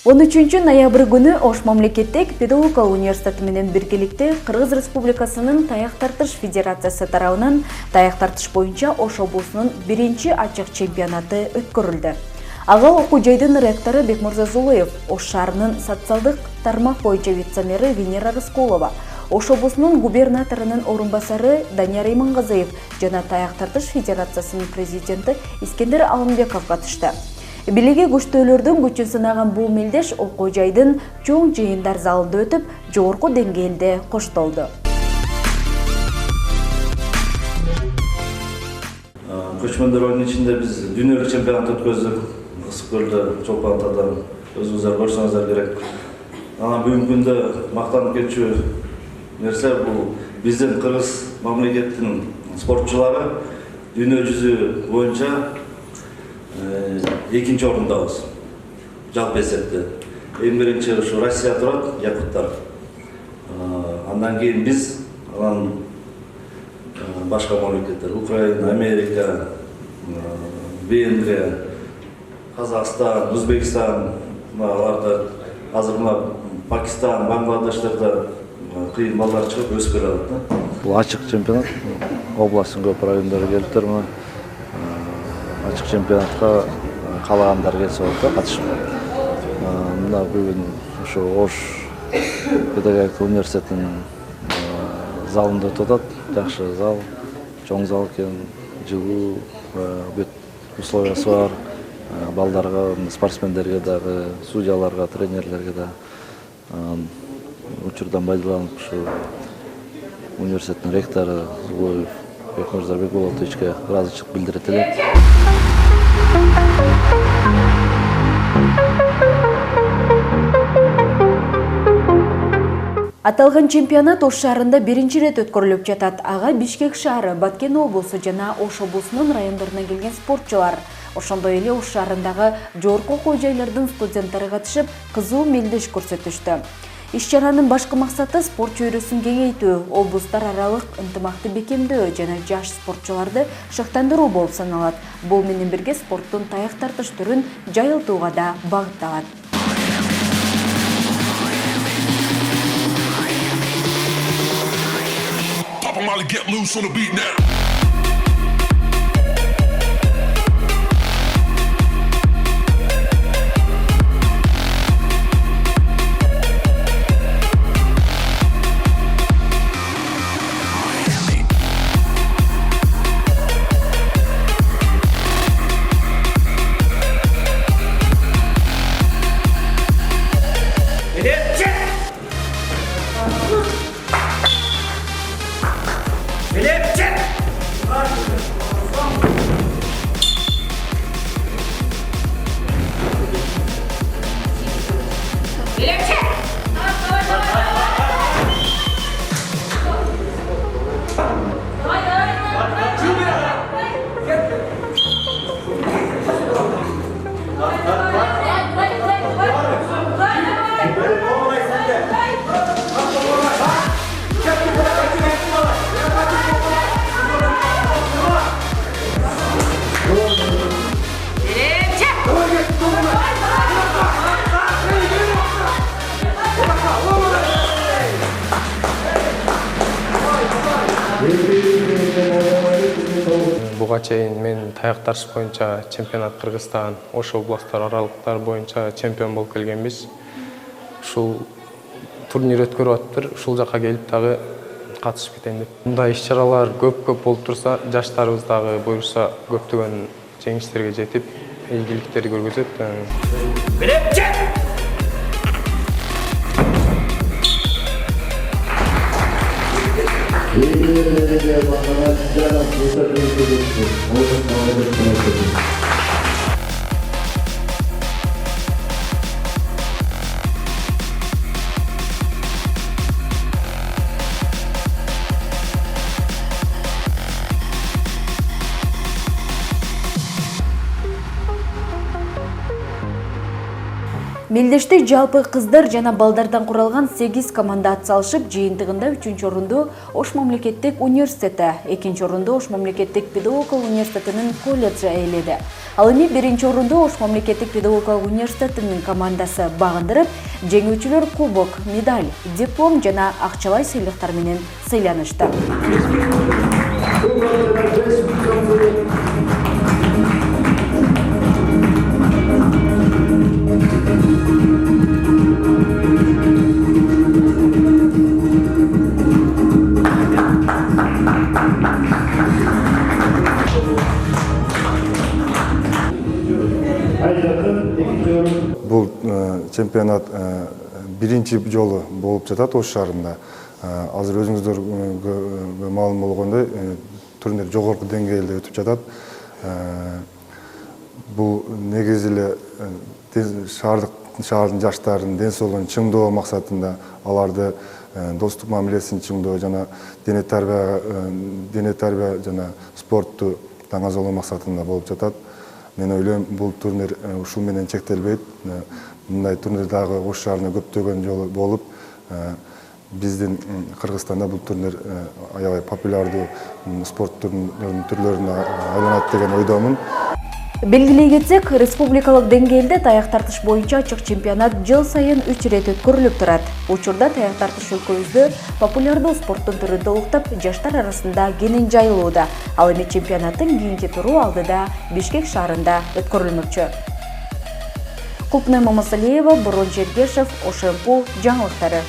13 ноябрь күнү Ош мамлекеттик педагогика университети менен биргеликте Кыргыз Республикасынын таяк тартыш федерациясы тарабынан таяк тартыш боюнча Ош облусунун биринчи ачык чемпионаты өткөрүлдү. Ага окуу жайдын ректору Бекмурза Зулуев, Ош шаарынын социалдык тармак боюнча вице-мери Венера Рыскулова, Ош облусунун губернаторунун орун басары Данияр Имангазиев жана таяк тартыш федерациясынын президенти Искендер Алымбеков катышты. Билиги күчтүүлөрдүн күчүн сынаган бул мелдеш окуу жайдын чоң жыйындар залында өтүп, жогорку деңгээлде коштолду. Көчмөндөр ойунунун ичинде биз дүйнөлүк чемпионат өткөздүк. Ысык көлдө, Чолпон Атадан өзүңүздөр көрсөңүздөр керек. Бүгүнкү күндө мактанып кетчү нерсе бул биздин Кыргыз мамлекетинин спортчулары дүйнө жүзү боюнча экинчи орундабыз. Жалпы эсепте. Эң биринчи ушу Россия турат, якуттар. Андан кийин биз, анан башка мамлекеттер, Украина, Америка, Венгрия, Казакстан, Өзбекстан, аларда азыр Пакистан, Бангладештарда кыйын балдар чыгып өсүп келатат. Бул ачык чемпионат, областтын көп райондору келиптир. Ачык чемпионатка каалагандар келсе болот да катышып. Мына бүгүн ушу Ош педагогика университетинин залында өтүп атат. Жакшы зал, чоң зал экен, жылуу, условиясы бар. Балдарга, спортсмендерге дагы, судьяларга, тренерлерге да учурдан пайдаланып ушу университеттин ректору Зулуев Бекмурза Бекболотовичке ыраазычылык билдирет элек. Аталган чемпионат Ош шаарында биринчи рет өткөрүлүп жатат. Ага Бишкек шаары, Баткен облусу жана Ош облусунун райондорунан келген спортчулар, ошондой эле Ош шаарындагы жогорку окуу жайлардын студенттери катышып, кызуу мелдеш көрсөтүштү. Иш-чаранын башкы максаты спорт чөйрөсүн кеңейтүү, облустар аралык ынтымакты бекемдөө жана жаш спортчуларды шыктандыруу болуп саналат. Бул менен бирге спорттун таяк тартыш түрүн жайылтууга да багытталат. Буга чейин мен таяк тартыш боюнча чемпионат Кыргызстан, Ош областтар аралыктар боюнча чемпион болуп келгенбиз. Ушул турнир өткөрүп атыптыр, ушул жака келип дагы катышып кетейин деп. Мындай иш-чаралар көп болуп турса, жаштарыбыз дагы буюрса көптөгөн жеңиштерге жетип, ийгиликтер көргөзөт. Мелдеште жалпы кыздар жана балдардан куралган 8 команда атсалышып, жыйынтыгында 3-чү орунду Ош мамлекеттик университети, 2-чи орунду Ош мамлекеттик педагогикалык университетинин колледжи ээледи. Ал эми 1-чи орунду Ош мамлекеттик педагогикалык университетинин командасы багындырып, жеңүүчүлөр кубок, медаль, диплом жана акчалай сыйлыктар менен сыйланышты. Бұл чемпионат биринчи жолу болуп жатат Ош шаарында. Азыр өзүңүздөр маалым болгондой, турнир жогорку деңгээлде өтүп жатат. Бул негизи эле шаардын жаштарын ден соолугун чыңдоо максатында, аларды достук мамилесин чыңдоо жана дене тарбия жана спортту таңазолоо максатында болуп жатат. Мен ойлойм, бул турнир ушул менен чектелбейт. Мындай турнир дагы Ош шаарына көптөгөн жолу болуп, биздин Кыргызстанда бул турнир аябай популярдуу спорт түрлөрүнө айланат деген ойдомун. Белгилей кетсек, республикалык деңгээлде таяк тартыш боюнча ачык чемпионат жыл сайын 3 ирет өткөрүлүп турат. Учурда таяк тартыш өлкөбүздө популярдуу спорттун түрү толуктап, жаштар арасында кенен жайылууда. Ал эми чемпионаттын кийинки туру алдыда Бишкек шаарында өткөрүлмөкчү. Купнай Мамасалиева, Борон Чергешев, ОШМП жаңылыктары.